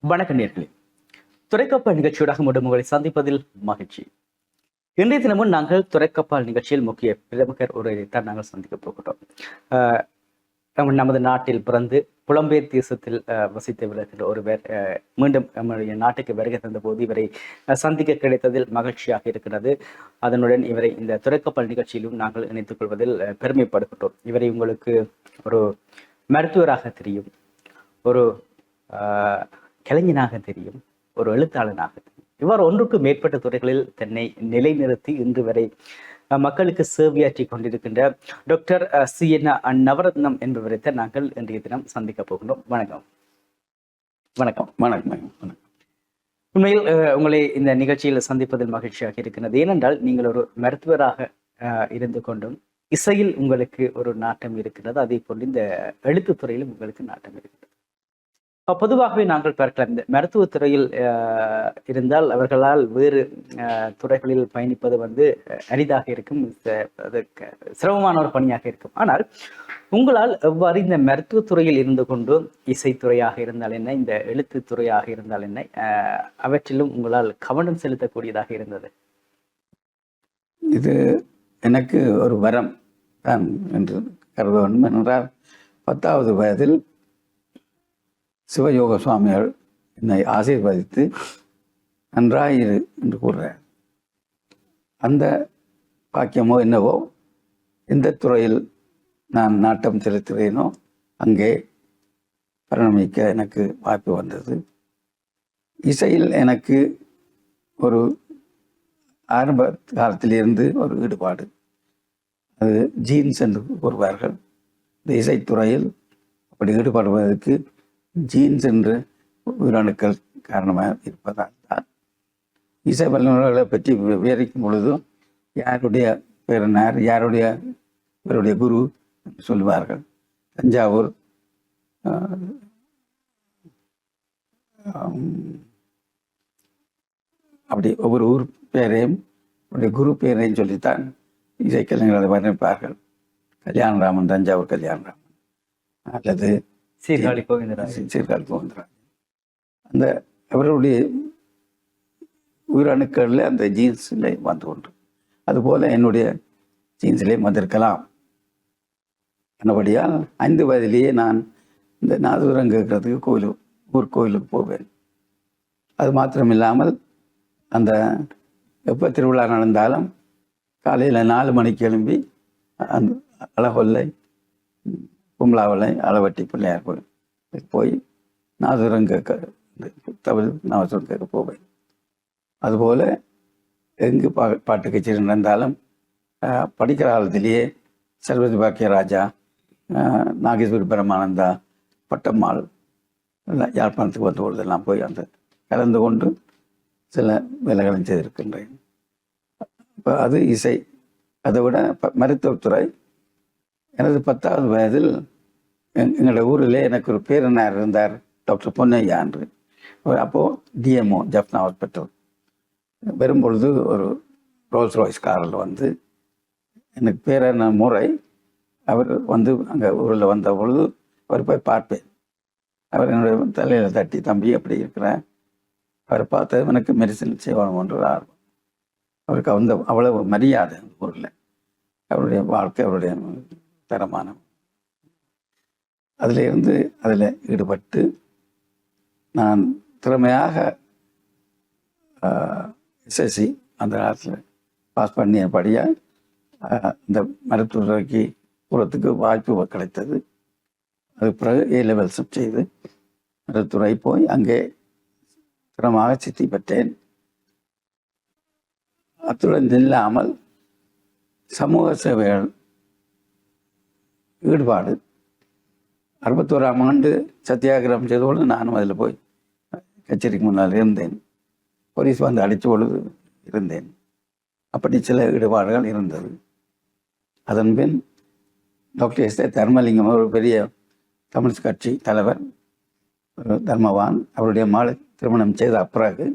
வணக்க நேர்களே, துறைக்கப்பால் நிகழ்ச்சியோடாக மீண்டும் உங்களை சந்திப்பதில் மகிழ்ச்சி. இன்றைய தினமும் நாங்கள் துறைக்கப்பால் நிகழ்ச்சியில் முக்கிய பிரமுகர் ஒருவரைத்தான் நாங்கள் சந்திக்க போகிறோம். நமது நாட்டில் பிறந்து புலம்பெயர் தேசத்தில் வசித்து வருகின்ற ஒருவர் மீண்டும் நம்முடைய நாட்டுக்கு வருகை தந்த போது இவரை சந்திக்க கிடைத்ததில் மகிழ்ச்சியாக இருக்கிறது. அதனுடன் இவரை இந்த துறைக்கப்பால் நிகழ்ச்சியிலும் நாங்கள் இணைத்துக் கொள்வதில் பெருமைப்படுகின்றோம். இவரை உங்களுக்கு ஒரு மருத்துவராக தெரியும், ஒரு கலைஞனாக தெரியும், ஒரு எழுத்தாளனாக தெரியும். இவ்வாறு ஒன்றுக்கு மேற்பட்ட துறைகளில் தன்னை நிலைநிறுத்தி இன்று வரை மக்களுக்கு சேவையாற்றி கொண்டிருக்கின்ற டாக்டர் சி.என். நவரத்னம் என்பவரைத்தான் நாங்கள் இன்றைய தினம் சந்திக்க போகின்றோம். வணக்கம். வணக்கம். வணக்கம். உண்மையில் உங்களை இந்த நிகழ்ச்சியில் சந்திப்பதில் மகிழ்ச்சியாக இருக்கிறது. ஏனென்றால் நீங்கள் ஒரு மருத்துவராக இருந்து கொண்டும் இசையில் உங்களுக்கு ஒரு நாட்டம் இருக்கிறது, அதே போன்று இந்த எழுத்துத்துறையிலும் உங்களுக்கு நாட்டம் இருக்கிறது. பொதுவாகவே நாங்கள் பார்க்கலாம், இந்த மருத்துவத்துறையில் இருந்தால் அவர்களால் வேறு துறைகளில் பயணிப்பது அரிதாக இருக்கும், சிரமமான ஒரு பணியாக இருக்கும். ஆனால் உங்களால் எவ்வாறு இந்த மருத்துவத்துறையில் இருந்து கொண்டு இசைத்துறையாக இருந்தால் என்ன, இந்த எழுத்துத்துறையாக இருந்தால் என்ன, அவற்றிலும் உங்களால் கவனம் செலுத்தக்கூடியதாக இருந்தது? இது எனக்கு ஒரு வரம் தான் என்று கருத வேண்டும். என்றால் 10வது வயதில் சிவயோக சுவாமிகள் என்னை ஆசீர்வதித்து நன்றாயிரு என்று கூறுறார். அந்த பாக்கியமோ என்னவோ, எந்த துறையில் நான் நாட்டம் செலுத்துகிறேனோ அங்கே பரிணமிக்க எனக்கு வாய்ப்பு வந்தது. இசையில் எனக்கு ஒரு ஆரம்ப காலத்திலிருந்து ஒரு ஈடுபாடு, அது ஜீன்ஸ் என்று கூறுவார்கள். இந்த இசைத்துறையில் அப்படி ஈடுபடுவதற்கு ஜீன்ஸ் என்று உயிரணுக்கள் காரணமாக இருப்பதால் தான். இசை வல்லுநர்களை பற்றி விவரிக்கும் பொழுதும் யாருடைய பேரனார், இவருடைய குரு என்று சொல்லுவார்கள். தஞ்சாவூர் அப்படி ஒவ்வொரு ஊர் பேரையும் அவருடைய குரு பேரையும் சொல்லித்தான் இசைக்கலைஞர்களை வர்ணிப்பார்கள். கல்யாணராமன், தஞ்சாவூர் கல்யாணராமன், அல்லது சீர்காழி கோவிந்தராஜன். அந்த அவர்களுடைய உயிரணுக்களில் அந்த ஜீன்ஸில் வந்து கொண்டு, அதுபோல் என்னுடைய ஜீன்ஸிலே வந்திருக்கலாம். என்னபடியால் 5 வயதிலேயே நான் இந்த நாதூரம் கேட்கறதுக்கு ஊர் கோயிலுக்கு போவேன். அது மாத்திரமில்லாமல் அந்த எப்போ திருவிழா நடந்தாலும் காலையில் 4 மணிக்கு எழும்பி அந்த அழகொல்லை, கும்பலாவலை, அளவட்டி பிள்ளையார் கோயில் போய் நாதூரம் கேட்க, தமிழ் நாதூரம் கேட்க போவேன். அதுபோல் எங்கு பாட்டு கச்சேரி நடந்தாலும் படிக்கிற காலத்திலேயே சர்வதி பாக்கியராஜா, நாகேஸ்வரி பிரமானந்தா, பட்டம்மாள் யாழ்ப்பாணத்துக்கு வந்த பொழுதெல்லாம் போய் அந்த கலந்து கொண்டு சில வேலைகளும் செய்திருக்கின்றேன். இப்போ அது இசை. அதை விட மருத்துவத்துறை, எனது 10வது வயதில் எங்களோட ஊரில் எனக்கு ஒரு பேரனார் இருந்தார், டாக்டர் பொன்னையா என்று. அப்போது டிஎம்ஓ ஜப்னா ஹாஸ்பிட்டல் வரும்பொழுது ஒரு ரோல்ஸ் ராய்ஸ் காரில் எனக்கு பேரான முறை அவர் அங்கே ஊரில் வந்த பொழுது அவர் போய் பார்ப்பேன். அவர் என்னுடைய தலையில் தட்டி, தம்பி எப்படி இருக்கிறேன், அவரை பார்த்து எனக்கு மெடிசன் செய்வாங்க என்று ஆர்வம். அவருக்கு அவ்வளவு மரியாதை ஊரில். அவருடைய வாழ்க்கை, அவருடைய தரமான, அதில் ஈடுபட்டு நான் திறமையாக எஸ்எஸ்சி அந்த காலத்தில் பாஸ் பண்ணியபடியாக இந்த மருத்துவத்துறைக்கு போகிறதுக்கு வாய்ப்பு கிடைத்தது. அது பிறகு A-லெவல்ஸும் செய்து மருத்துவரை போய் அங்கே திறமாக சித்தி பெற்றேன். அத்துடன் இல்லாமல் சமூக சேவைகள் ஈடுபாடு. 61ஆம் ஆண்டு சத்தியாகிரகம் செய்தபொழுது நானும் அதில் போய் கச்சேரிக்கு முன்னால் இருந்தேன். போலீஸ் அடித்த பொழுது இருந்தேன். அப்படி சில ஈடுபாடுகள் இருந்தது. அதன் பின் டாக்டர் எஸ். தர்மலிங்கம், ஒரு பெரிய தமிழ் கட்சி தலைவர், தர்மவான், அவருடைய மகளை திருமணம் செய்த பிறகு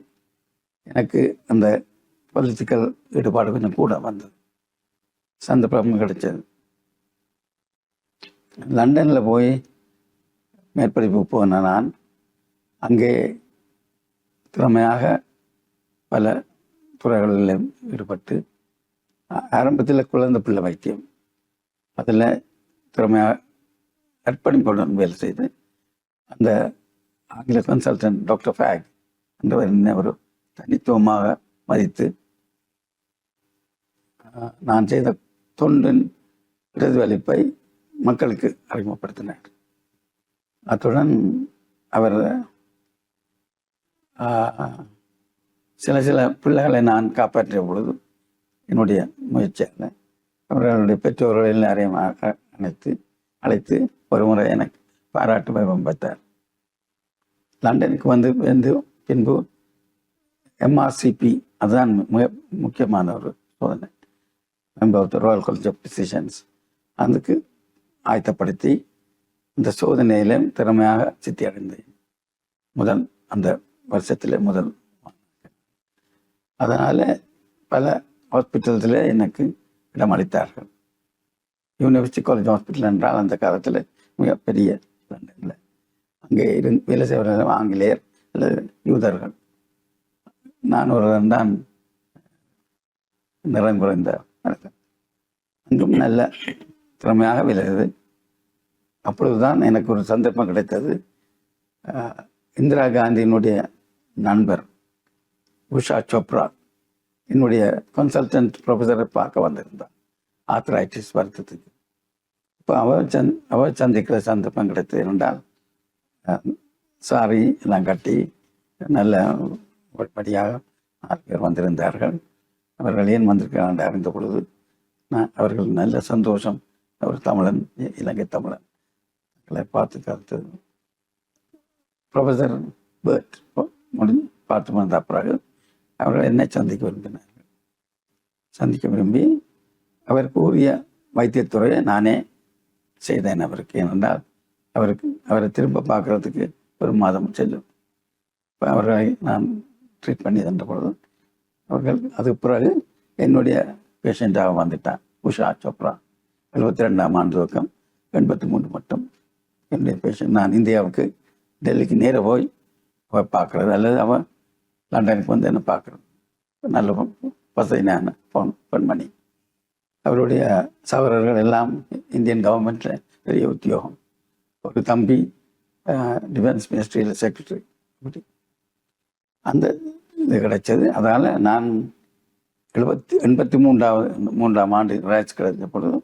எனக்கு அந்த பொலிட்டிக்கல் ஈடுபாடு கொஞ்சம் கூட வந்தது, சந்தர்ப்பம் கிடைச்சது. லண்டனில் போய் மேற்படிப்பு போன நான் அங்கே திறமையாக பல துறைகளில் ஈடுபட்டு ஆரம்பத்தில் குழந்தை பிள்ளை வைத்தியம் அதில் திறமையாக அர்ப்பணிப்புடன் வேலை செய்து அந்த ஆங்கில கன்சல்டன்ட் டாக்டர் ஃபேக் என்றவர் என்னை ஒரு தனித்துவமாக மதித்து நான் செய்த தொண்டின் பிரதிபலிப்பை மக்களுக்கு அறிமுகப்படுத்தினார். அத்துடன் அவர் சில பிள்ளைகளை நான் காப்பாற்றிய பொழுது என்னுடைய முயற்சியாக அவர்களுடைய பெற்றோர்கள் எல்லாரையும் அழைத்து ஒரு முறை எனக்கு பாராட்டு வைபம் வைத்தார். லண்டனுக்கு வந்து பின்பு MRCP அதுதான் மிக முக்கியமான ஒரு சோதனை, member of the Royal College of Physicians. அதுக்கு ஆயத்தப்படுத்தி இந்த சோதனையில திறமையாக சித்தி அடைந்தேன் அந்த வருஷத்தில் முதல். அதனால பல ஹாஸ்பிட்டல்ஸில் எனக்கு இடம் அளித்தார்கள். யூனிவர்சிட்டி காலேஜ் ஹாஸ்பிட்டல் என்றால் அந்த காலத்தில் மிகப்பெரிய லண்டனில் அங்கே வேலை செய்வர்கள் ஆங்கிலேயர் அல்லது யூதர்கள். நான் ஒருவன் தான் நிறம் குறைந்த அன்றும் நல்ல திறமையாக வேலை செய்து. அப்பொழுதுதான் எனக்கு ஒரு சந்தர்ப்பம் கிடைத்தது. இந்திரா காந்தியினுடைய நண்பர் உஷா சோப்ரா என்னுடைய கன்சல்டன்ட் ப்ரொஃபஸரை பார்க்க வந்திருந்தார் ஆர்த்ரைட்டிஸ் வருத்தத்துக்கு. இப்போ அவர் சந்திக்கிற சந்தர்ப்பம் கிடைத்தது என்றால் சாரி எல்லாம் கட்டி நல்ல படியாக 6 பேர் வந்திருந்தார்கள். அவர்கள் ஏன் வந்திருக்கிறார்கள் அறிந்த பொழுது அவர்கள் நல்ல சந்தோஷம். அவர் தமிழன், இலங்கை தமிழன் பார்த்து கருத்து ப்ரொஃபஸர் பேர்ட் பார்த்து வந்த பிறகு அவர்கள் என்னை சந்திக்க விரும்பி அவர் கூறிய வைத்தியத்துறையை நானே செய்தேன் அவருக்கு. ஏனென்றால் அவரை திரும்ப பார்க்கறதுக்கு 1 மாதம் செல்லும். இப்போ அவர்களை நான் ட்ரீட் பண்ணி தந்த பொழுது அவர்கள் அதுக்கு பிறகு என்னுடைய பேஷண்ட்டாக வந்துட்டான் உஷா சோப்ரா. 72ஆம் ஆண்டு துவக்கம் 83 மட்டும் என்னுடைய பேஷண்ட். நான் இந்தியாவுக்கு டெல்லிக்கு நேர போய் அவள் பார்க்குறது அல்லது அவள் லண்டனுக்கு வந்து என்ன பார்க்குறது. நல்ல வசதியான பெண்மணி. அவருடைய சகோதரர்கள் எல்லாம் இந்தியன் கவர்மெண்ட்டில் பெரிய உத்தியோகம். ஒரு தம்பி டிஃபென்ஸ் மினிஸ்ட்ரியில் செக்ரட்டரி. அந்த இது கிடைச்சது. அதனால் நான் 83ஆம் ஆண்டு ரைட்ஸ் கிடைத்த பொழுது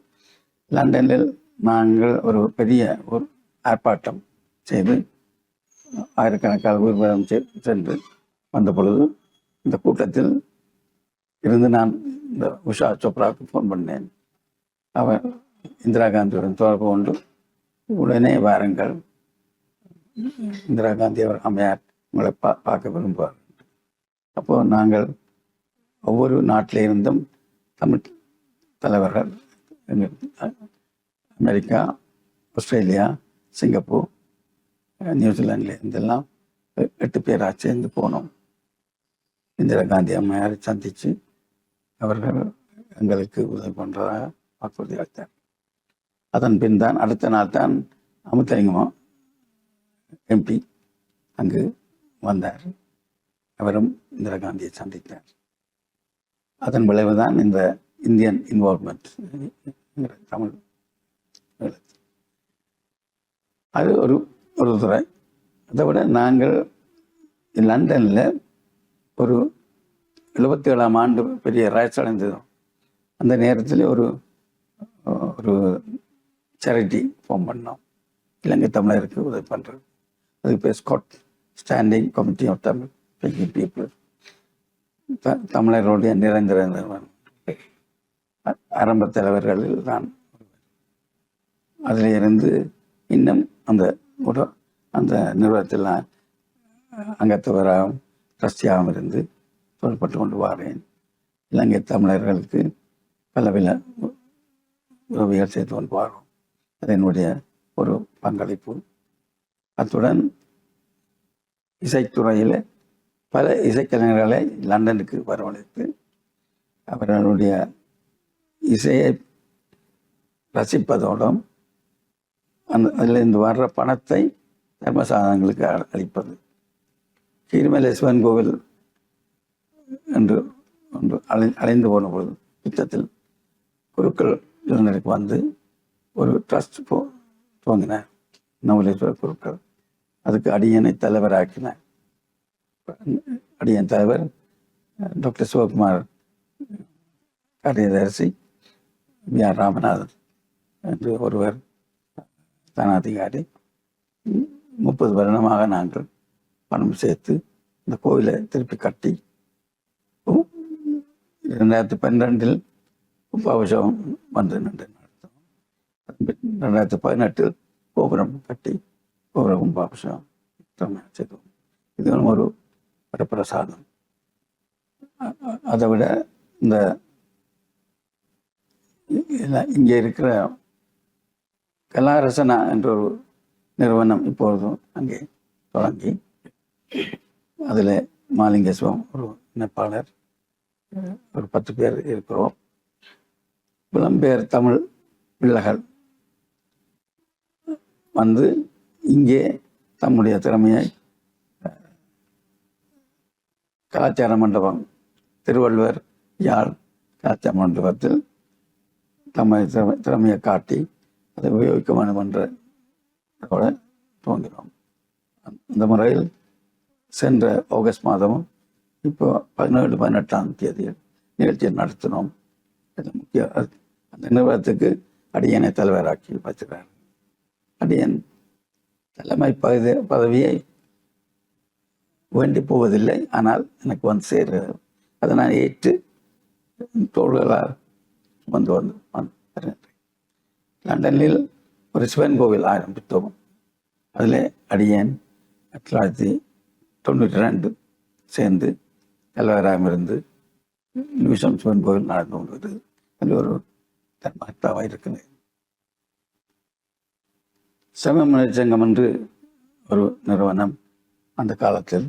லண்டனில் நாங்கள் ஒரு பெரிய ஒரு ஆர்ப்பாட்டம் செய்து ஆயிரக்கணக்கான ஊர்வலம் சென்று வந்த பொழுது இந்த கூட்டத்தில் இருந்து நான் இந்த உஷா சோப்ராவுக்கு ஃபோன் பண்ணேன். அவர் இந்திரா காந்தியுடன் தொடர்பு கொண்டு உடனே வாருங்கள், இந்திரா காந்தி அவர் அம்மையார் உங்களை பார்க்க விரும்புவார். அப்போது நாங்கள் ஒவ்வொரு நாட்டில் இருந்தும் தமிழ் தலைவர்கள் அமெரிக்கா, ஆஸ்திரேலியா, சிங்கப்பூர், நியூசிலாண்டில் இருந்தெல்லாம் 8 பேராக சேர்ந்து போனோம். இந்திரா காந்தி அம்மையாரை சந்தித்து அவர்கள் எங்களுக்கு உதவி பண்ணுறதாக வாக்குறுதி அளித்தார். அதன் பின் தான் அடுத்த நாள் தான் அமுத்தலிங்கம் MP அங்கு வந்தார். அவரும் இந்திரா காந்தியை சந்தித்தார். அதன் விளைவு தான் இந்த இந்தியன் இன்வால்வ்மெண்ட் தமிழ். அது ஒரு துறை. அதை விட நாங்கள் லண்டனில் ஒரு 77ஆம் ஆண்டு பெரிய ரைட்ஸ் அடைந்ததும் அந்த நேரத்தில் ஒரு சேரிட்டி ஃபார்ம் பண்ணோம், இலங்கை தமிழருக்கு உதவி பண்ணுறது. அதுக்கு பேர் Scot Standing Committee of Tamil People. தமிழர்களுடைய நிரந்தர ஆரம்ப தலைவர்களில் நான் அதில் இருந்து இன்னும் அந்த நிறுவனத்தில் நான் அங்கத்தவராகவும் ட்ரஸ்டியாகவும் இருந்து தொழில்பட்டு கொண்டு வாரேன். இலங்கை தமிழர்களுக்கு பலவில உதவிகள் செய்து கொண்டு வாரோம். அது என்னுடைய ஒரு பங்களிப்பு. அத்துடன் இசைத்துறையில் பல இசைக்கலைஞர்களை லண்டனுக்கு வரவழைத்து அவர்களுடைய இசையை ரசிப்பதோடும் அதிலிருந்து வர்ற பணத்தை தர்ம சாதனங்களுக்கு அளிப்பது. கீரிமலை சிவன் கோவில் என்று ஒன்று அலைந்து போன பொழுது யுத்தத்தில் குருக்கள் இளைஞருக்கு வந்து ஒரு ட்ரஸ்ட் துவங்கினார் நவலேஸ்வரர் குருக்கள். அதுக்கு அடியனை தலைவராக்கினார். அடியன் தலைவர் டாக்டர் சிவகுமார் காரியதரிசி, வி.ஆர். ராமநாதன் என்று ஒருவர் தானாதிகாரி. 30 வருடமாக நாங்கள் பணம் சேர்த்து இந்த கோவிலை திருப்பி கட்டி 2012 கும்பாபிஷேகம் வந்து நடத்தோம். 2018 கோபுரம் கட்டி கோபுர கும்பாபிஷேகம் செய்தோம். இது ஒரு வரப்பிரசாதம். அதை விட இந்த இங்கே இருக்கிற கலாரசனா என்ற ஒரு நிறுவனம் இப்பொழுதும் அங்கே தொடங்கி அதில் மாலிங்கேஸ்வரம் ஒரு இணைப்பாளர், ஒரு 10 பேர் இருக்கிறோம். புலம்பெயர் தமிழ் பிள்ளைகள் வந்து இங்கே தம்முடைய திறமையை கலாச்சார மண்டபம், திருவள்ளுவர் யாழ் கலாச்சார மண்டபத்தில் தம்மை திறமையை காட்டி அதை உபயோகிக்க வேண்டும் என்ற துவங்கினோம். அந்த முறையில் சென்ற ஆகஸ்ட் மாதமும் இப்போ 17, 18ஆம் தேதியில் நிகழ்ச்சியை நடத்தினோம். முக்கிய அந்த நிறுவனத்துக்கு அடியனை தலைவராக்கி வச்சுக்கிறார். அடியன் தலைமை பதவியை வேண்டி போவதில்லை, ஆனால் எனக்கு வந்து சேர்கிறது. அதை நான் ஏற்று தோள்களால் வந்து லண்டனில் ஒரு சிவன் கோவில் ஆரம்பித்தோம். அதில் அடியேன் 1992 சேர்ந்து தலைவராக இருந்து நிமிஷம் சிவன் கோவில் நடந்து கொண்டு அதில் ஒரு தன்மகத்தாவாக இருக்கிறேன். சமமனித சங்கம் என்று ஒரு நிறுவனம் அந்த காலத்தில்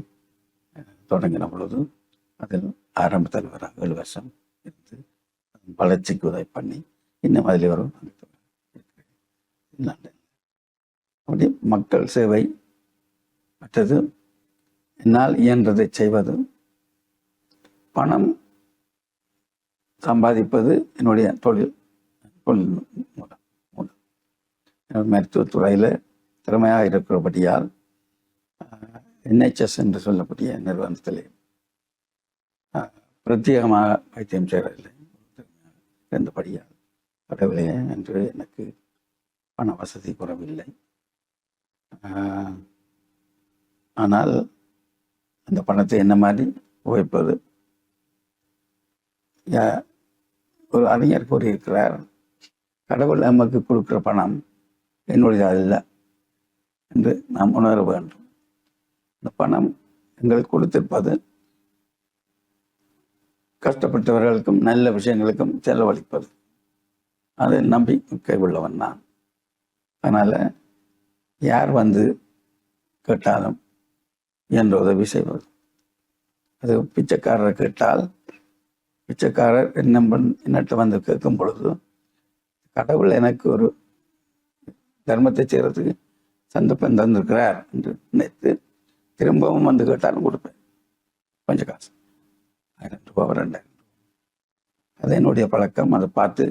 தொடங்கின பொழுது அதில் ஆரம்ப தலைவராக 7 வருஷம் இருந்து வளர்ச்சிக்கு உதவி பண்ணி இன்னும் அதில் வரும். அப்படி மக்கள் சேவை, மற்றது என்னால் இயன்றதை செய்வது, பணம் சம்பாதிப்பது என்னுடைய தொழில் மூலம் மருத்துவத்துறையில் திறமையாக இருக்கிறபடியால் NHS என்று சொல்லக்கூடிய நிறுவனத்திலே பிரத்யேகமாக வைத்தியம் செய்வதில்லை இருந்தபடியால் கடவுளே என்று எனக்கு பண வசதி குறைவில்லை. ஆனால் அந்த பணத்தை என்ன மாதிரி உழைப்பது? ஒரு அறிஞர் கூறியிருக்கிறார், கடவுள் நமக்கு கொடுக்குற பணம் என்னுடைய அல்ல என்று நாம் உணர வேண்டும். இந்த பணம் எங்களுக்கு கொடுத்திருப்பது கஷ்டப்பட்டவர்களுக்கும் நல்ல விஷயங்களுக்கும் செலவழிப்பது. அதை நம்பிக்கை உள்ளவன் நான். அதனால் யார் வந்து கேட்டாலும் என்ற உதவி செய்வது. அது பிச்சைக்காரரை கேட்டால் பிச்சைக்காரர் என்னட்ட வந்து கேட்கும் பொழுது கடவுள் எனக்கு ஒரு தர்மத்தை செய்கிறதுக்கு சந்தர்ப்பம் தந்திருக்கிறார் என்று நினைத்து திரும்பவும் வந்து கேட்டாலும் கொடுப்பேன். கொஞ்சம் காசு, 1000 ரூபாய், 2000. அது என்னுடைய பழக்கம். அதை பார்த்து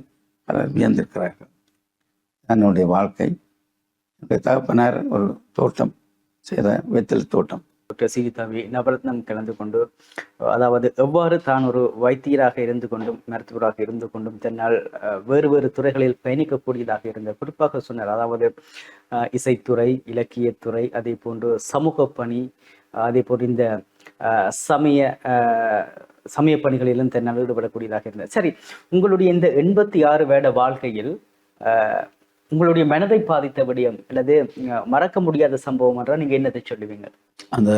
பலர் வியந்திருக்கிறார்கள். என்னுடைய வாழ்க்கை. என்னுடைய தகப்பனார் ஒரு தோட்டம் செய்த வெத்தல் தோட்டம். டாக்டர் சீதாவி நவரத்னம் கலந்து கொண்டு, அதாவது எவ்வாறு தான் ஒரு வைத்தியராக இருந்து கொண்டும் மருத்துவராக இருந்து கொண்டும் தன்னால் வேறு வேறு துறைகளில் பயணிக்கக்கூடியதாக இருந்த, குறிப்பாக சொன்னார், அதாவது இசைத்துறை, இலக்கியத்துறை, அதே போன்று சமூக பணி, அதே போன்று இந்த சமய பணிகளிலும் தன்னால் ஈடுபடக்கூடியதாக இருந்தது. சரி, உங்களுடைய இந்த 86 வருட வாழ்க்கையில் உங்களுடைய மனதை பாதித்த விடயம் அல்லது மறக்க முடியாத சம்பவம் என்றால் நீங்க என்னத்தை சொல்லுவீங்க? அந்த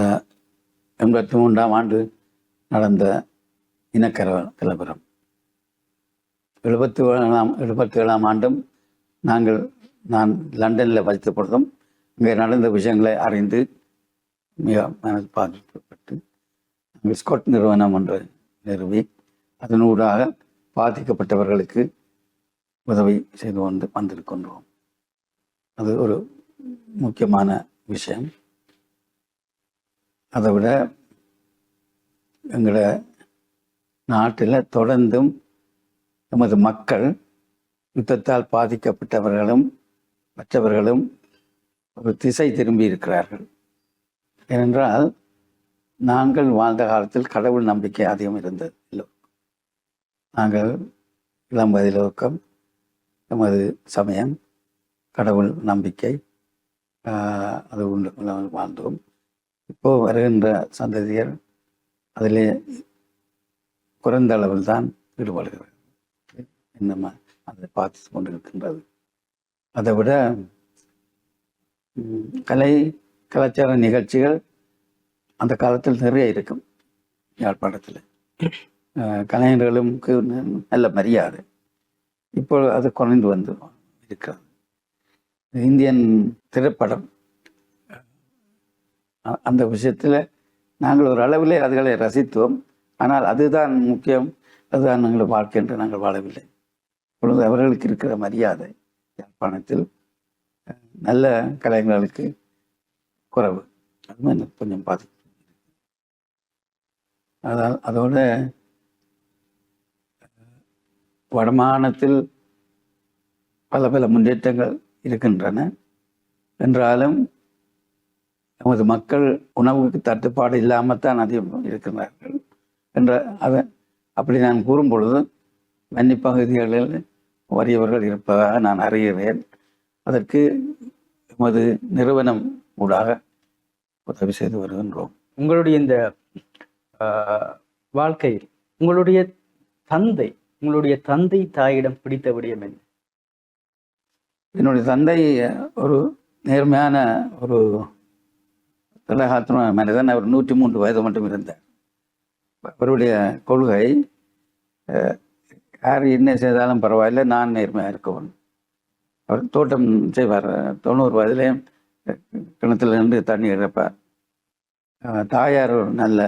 83ஆம் ஆண்டு நடந்த இனக்கலவரம். 77ஆம் ஆண்டும் நான் லண்டனில் படித்த பொழுதும் இங்கே நடந்த விஷயங்களை அறிந்து மிக மனது பாதிக்கப்பட்டு நாங்கள் ஸ்காட் நிறுவனம் ஒன்று நிறுவி அதனூடாக பாதிக்கப்பட்டவர்களுக்கு உதவி செய்து வந்திருக்கின்றோம். அது ஒரு முக்கியமான விஷயம். அதை விட எங்களோட நாட்டில் தொடர்ந்தும் நமது மக்கள் யுத்தத்தால் பாதிக்கப்பட்டவர்களும் மற்றவர்களும் ஒரு திசை திரும்பி இருக்கிறார்கள். ஏனென்றால் நாங்கள் வாழ்ந்த காலத்தில் கடவுள் நம்பிக்கை அதிகம் இருந்தது இல்லை. நாங்கள் இளம் வயதிலோக்கம், நமது சமயம், கடவுள் நம்பிக்கை அது உண்டு வாழ்ந்தோம். இப்போ வருகின்ற சந்ததியர் அதிலே குறைந்த அளவில் தான் ஈடுபடுகிறது. இன்னும் அதை பார்த்து கொண்டிருக்கின்றது. அதை விட கலாச்சார நிகழ்ச்சிகள் அந்த காலத்தில் நிறைய இருக்கும். யாழ்ப்பாணத்தில் கலைஞர்களுக்கு நல்ல மரியாதை. இப்போ அது குறைந்து வந்து இருக்கிறது. இந்தியன் திரைப்படம் அந்த விஷயத்தில் நாங்கள் ஒரு அளவிலே அதுகளை ரசித்தோம். ஆனால் அதுதான் முக்கியம், அதுதான் நாங்கள் வாழ்க்கை என்று நாங்கள் வாழவில்லை. இப்பொழுது அவர்களுக்கு இருக்கிற மரியாதை யாழ்ப்பாணத்தில் நல்ல கலைஞர்களுக்கு குறைவு. அதுவும் எனக்கு கொஞ்சம் பாதிக்கும். அதோட வடமாகாணத்தில் பல பல முன்னேற்றங்கள் இருக்கின்றன என்றாலும் நமது மக்கள் உணவுக்கு தட்டுப்பாடு இல்லாமல் தான் அதிகம் இருக்கிறார்கள் என்ற அதை அப்படி நான் கூறும் பொழுது வன்னி பகுதிகளில் வறியவர்கள் இருப்பதாக நான் அறிகிறேன். அதற்கு எமது நிறுவனம் ஊடாக உதவி செய்து வருகின்றோம். உங்களுடைய இந்த வாழ்க்கையில் உங்களுடைய தந்தை தாயிடம் பிடித்த விடயம் என்ன? என்னுடைய தந்தை ஒரு நேர்மையான ஒரு திலகாத்திரமான மனிதன். அவர் 103 வயது மட்டும் இருந்தார். அவருடைய கொள்கை, யார் என்ன செய்தாலும் பரவாயில்லை, நான் நேர்மையாக இருக்கவன். அவர் தோட்டம் செய்வார். 90 வயதிலேயும் கிணத்துல நின்று தண்ணி இழப்பார். தாயார் ஒரு நல்ல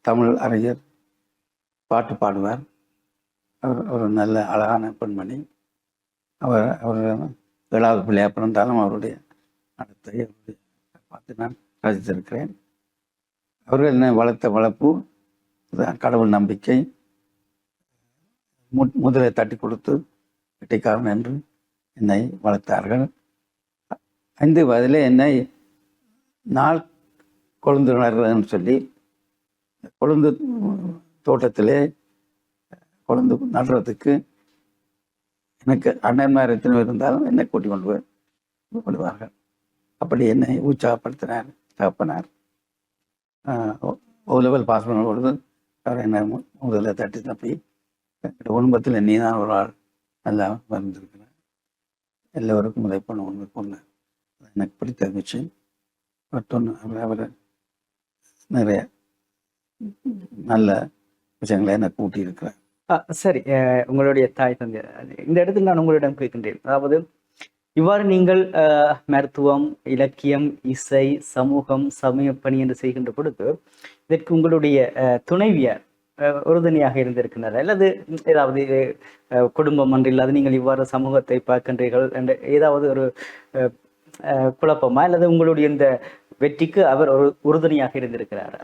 தமிழ் அறிஞர், பாட்டு பாடுவார். அவர் ஒரு நல்ல அழகான பெண்மணி. அவர் 7வது பிள்ளையாக பிறந்தாலும் அவருடைய நடத்தை பார்த்து நான் ரசித்திருக்கிறேன். அவர்கள் என்னை வளர்த்த வளர்ப்பு கடவுள் நம்பிக்கை, முதலை தட்டி கொடுத்து கெட்டிக்காரன் என்று என்னை வளர்த்தார்கள். 5 வயதிலே என்னை நாள் கொழுந்து நடுறதுன்னு சொல்லி கொழுந்து தோட்டத்திலே கொழுந்து நடுறதுக்கு எனக்கு அண்ணன்மார் எத்தனை இருந்தாலும் என்னை கூட்டி கொண்டு போடுவார்கள். அப்படி என்னை உற்சாகப்படுத்தினார் தகப்பனார். O level பாஸ் பண்ண பொழுது அவர் என்னை முதல்ல தட்டி தப்பி குடும்பத்தில் நீ தான் ஒரு ஆள் நல்லா வந்திருக்கிறேன், எல்லோருக்கும் உதவி பண்ண ஒன்று பொண்ணு எனக்கு பிடித்த விஷயம். அவர் நிறைய நல்ல விஷயங்களை எனக்கு கூட்டி இருக்கிறேன். சரி, உங்களுடைய தாய் தந்தை இந்த இடத்தில் நான் உங்களிடம் கேட்கின்றேன். அதாவது இவ்வாறு நீங்கள் மருத்துவம், இலக்கியம், இசை, சமூகம், சமய பணி என்று செய்கின்ற பொழுது இதற்கு உங்களுடைய துணைவியார் உறுதுணையாக இருந்திருக்கின்றார் அல்லது ஏதாவது குடும்பம் ஒன்று இல்லாது நீங்கள் இவ்வாறு சமூகத்தை பார்க்கின்றீர்கள் என்ற ஏதாவது ஒரு குழப்பமா அல்லது உங்களுடைய இந்த வெற்றிக்கு அவர் ஒரு உறுதுணையாக இருந்திருக்கிறாரா?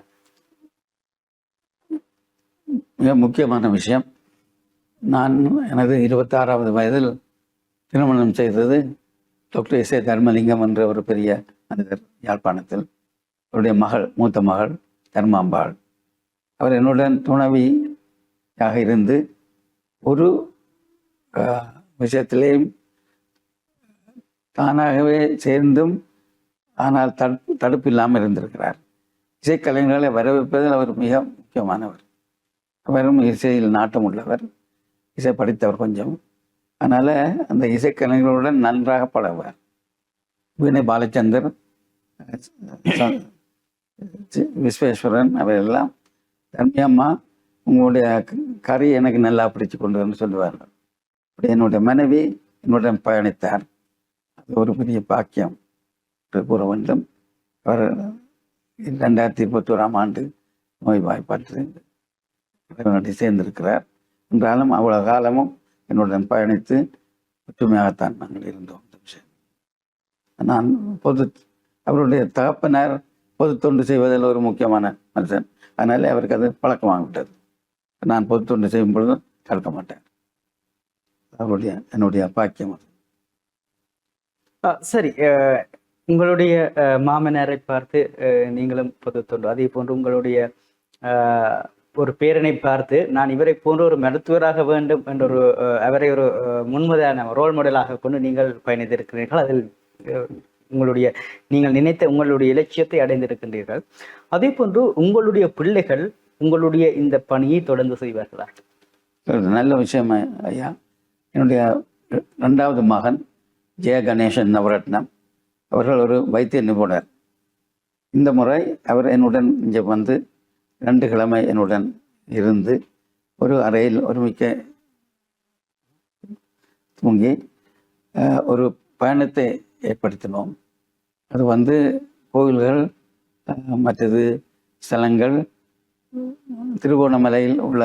மிக முக்கியமான விஷயம், நான் எனது 26வது வயதில் திருமணம் செய்தது டாக்டர் எஸ் ஏ தர்மலிங்கம் என்ற ஒரு பெரிய மனிதர் யாழ்ப்பாணத்தில். அவருடைய மகள், மூத்த மகள் தர்மாம்பாள். அவர் என்னுடன் துணைவியாக இருந்து ஒரு விஷயத்திலேயும் தானாகவே சேர்ந்தும் ஆனால் தடுப்பு இல்லாமல் இருந்திருக்கிறார். இசைக்கலைஞர்களை வரவேற்பதில் அவர் மிக முக்கியமானவர். அவரும் இசையில் நாட்டம் உள்ளவர், இசை படித்தவர் கொஞ்சம். அதனால் அந்த இசைக்கலைஞர்களுடன் நன்றாக பழகுவார். வீணை பாலச்சந்தர், விஸ்வேஸ்வரன் அவையெல்லாம் தர்மியம்மா உங்களுடைய கறி எனக்கு நல்லா பிடிச்சு கொண்டு சொல்லுவார்கள். அப்படி என்னுடைய மனைவி என்னுடன் பயணித்தார். அது ஒரு பெரிய பாக்கியம் கூற வேண்டும். அவர் 2021ஆம் ஆண்டு நோய்வாய்ப்பட்டு சேர்ந்திருக்கிறார். என்றாலும் அவ்வளவு காலமும் என்னுடன் பயணித்து ஒற்றுமையாகத்தான் நாங்கள் இருந்தோம். நான் அவருடைய தகப்பனார் பொது தொண்டு செய்வதில் ஒரு முக்கியமான மனுஷன். அதனால அவருக்கு அது பழக்கமாகிவிட்டது. நான் பொது தொண்டு செய்யும் பொழுதும் கலக்க மாட்டேன். என்னுடைய பாக்கியம் அது. சரி. உங்களுடைய மாமனாரை பார்த்து நீங்களும் பொது தொண்டு, அதே போன்று உங்களுடைய ஒரு பேரனை பார்த்து நான் இவரை போன்ற ஒரு மருத்துவராக வேண்டும் என்ற ஒரு அவரை ஒரு முன்முதான ரோல் மாடலாக கொண்டு நீங்கள் பயணித்திருக்கிறீர்கள். அதில் உங்களுடைய நீங்கள் நினைத்த உங்களுடைய இலட்சியத்தை அடைந்திருக்கின்றீர்கள். அதே போன்று உங்களுடைய பிள்ளைகள் உங்களுடைய இந்த பணியை தொடர்ந்து செய்வார்களா? நல்ல விஷயம் ஐயா. என்னுடைய 2வது மகன் ஜெய கணேசன் நவரத்னம் அவர்கள் ஒரு வைத்திய நிபுணர். இந்த முறை அவர் என்னுடன் இங்கே வந்து 2 கிழமை என்னுடன் இருந்து ஒரு அறையில் ஒருமிக்க தூங்கி ஒரு பயணத்தை ஏற்படுத்தினோம். அது வந்து கோவில்கள், மற்றது ஸ்தலங்கள், திருகோணமலையில் உள்ள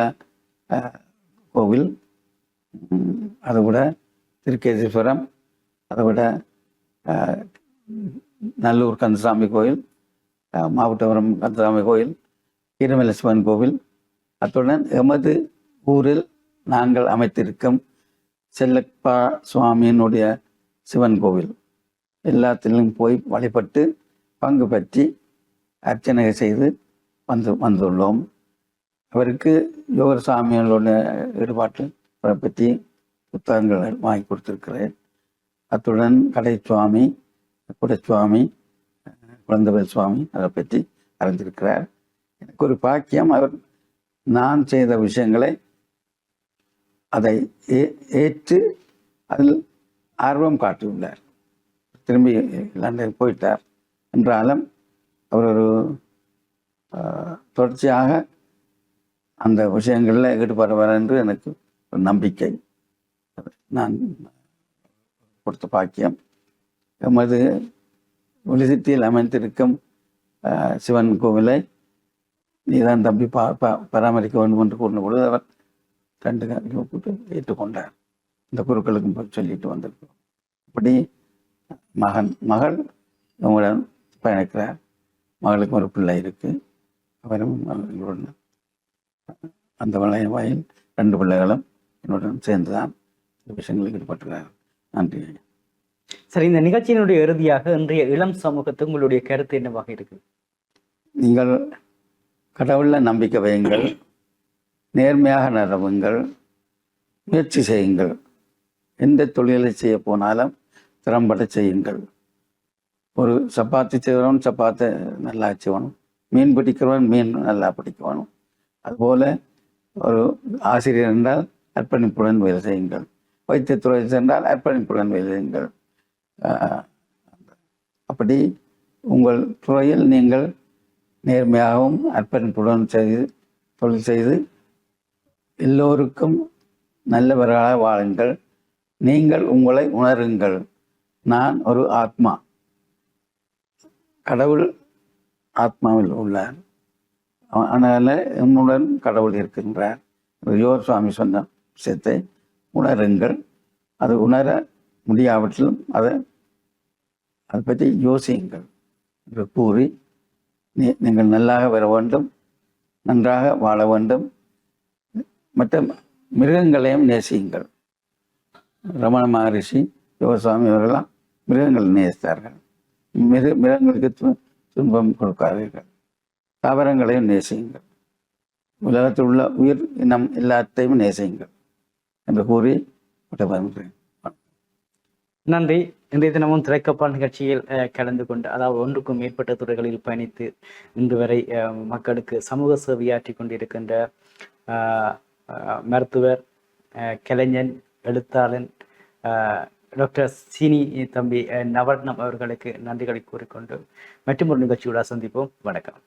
கோவில், அதை விட திருக்கேதீஸ்வரம், அதை விட நல்லூர் கந்தசாமி கோயில், மாவட்டபுரம் கந்தசாமி கோயில், கீரமலை சிவன் கோவில், அத்துடன் எமது ஊரில் நாங்கள் அமைத்திருக்கும் செல்லப்பா சுவாமியினுடைய சிவன் கோவில் எல்லாத்திலும் போய் வழிபட்டு பங்கு பற்றி அர்ச்சனை செய்து வந்துள்ளோம். அவருக்கு யோகர் சாமிகளோட ஈடுபாட்டில் அவரை பற்றி புத்தகங்களை வாங்கி கொடுத்துருக்கிறேன். அத்துடன் கடை சுவாமி, குடச்சுவாமி, குழந்தவேல் சுவாமி அதை பற்றி அறிந்திருக்கிறார். எனக்கு ஒரு பாக்கியம், அவர் நான் செய்த விஷயங்களை அதை ஏற்று அதில் ஆர்வம் காட்டியுள்ளார். திரும்பி லண்டன் போயிட்டார் என்றாலும் அவர் ஒரு தொடர்ச்சியாக அந்த விஷயங்களில் ஈடுபடுவார் என்று எனக்கு ஒரு நம்பிக்கை. நான் கொடுத்த பாக்கியம். எமது ஒலிசிட்டியில் அமைந்திருக்கும் சிவன் கோவிலை நீதான் தம்பி பராமரிக்க வேண்டும் என்று கூறின பொழுது அவர் 2 கூப்பிட்டு ஏற்றுக்கொண்டார். இந்த குருக்களுக்கும் போய் சொல்லிட்டு வந்திருக்கிறோம். அப்படி மகள் அவங்களுடன் பயணிக்கிறார். மகளுக்கு ஒரு பிள்ளை இருக்கு. அவரும் எங்களுடன் அந்த வாயில் 2 பிள்ளைகளும் என்னுடன் சேர்ந்துதான் விஷயங்களில் ஈடுபட்டுகிறார். நன்றி. சரி, இந்த நிகழ்ச்சியினுடைய இறுதியாக இன்றைய இளம் சமூகத்துக்கு உங்களுடைய கருத்து என்னவாக இருக்கு? நீங்கள் கடவுளில் நம்பிக்கை வையுங்கள், நேர்மையாக நடவுங்கள், முயற்சி செய்யுங்கள். எந்த தொழிலை செய்ய போனாலும் திறம்பட செய்யுங்கள். ஒரு சப்பாத்தி செய்கிறவன் சப்பாத்தை நல்லா செய்யணும், மீன் பிடிக்கிறவன் மீன் நல்லா பிடிக்கணும். அதுபோல் ஒரு ஆசிரியர் என்றால் அர்ப்பணிப்புடன் வேலை செய்யுங்கள். வைத்தியத்துறை சென்றால் அர்ப்பணிப்புடன் வேலை செய்யுங்கள். அப்படி உங்கள் துறையில் நீங்கள் நேர்மையாகவும் அர்ப்பணிப்புடன் தொழில் செய்து எல்லோருக்கும் நல்லவர்களாக வாழுங்கள். நீங்கள் உங்களை உணருங்கள். நான் ஒரு ஆத்மா, கடவுள் ஆத்மாவில் உள்ளார், அதனால் என்னுடன் கடவுள் இருக்கின்றார். யோகர் சுவாமி சொன்ன விஷயத்தை உணருங்கள். அது உணர முடியாவற்றிலும் அதை பற்றி யோசியுங்கள் என்று கூறி நீங்கள் நல்லாக வர வேண்டும், நன்றாக வாழ வேண்டும். மற்ற மிருகங்களையும் நேசியுங்கள். ரமண மகரிஷி, யோகசுவாமி அவர்களாம் மிருகங்களை நேசித்தார்கள். மிருகங்களுக்கு துன்பம் கொடுக்காதீர்கள். தாவரங்களையும் நேசியுங்கள். உலகத்தில் உள்ள உயிர் இனம் எல்லாத்தையும் நேசியுங்கள் என்று கூறி விடைபெறுகிறேன். நன்றி. இன்றைய தினமும் திரைக்கப்பால் நிகழ்ச்சியில் கலந்து கொண்டு, அதாவது 1க்கும் மேற்பட்ட துறைகளில் பயணித்து இன்று வரை மக்களுக்கு சமூக சேவையாற்றி கொண்டிருக்கின்ற மருத்துவர், கலைஞன், எழுத்தாளன் டாக்டர் சீனி தம்பி நவரத்னம் அவர்களுக்கு நன்றிகளை கூறிக்கொண்டு மற்றும் ஒரு நிகழ்ச்சியோட சந்திப்போம். வணக்கம்.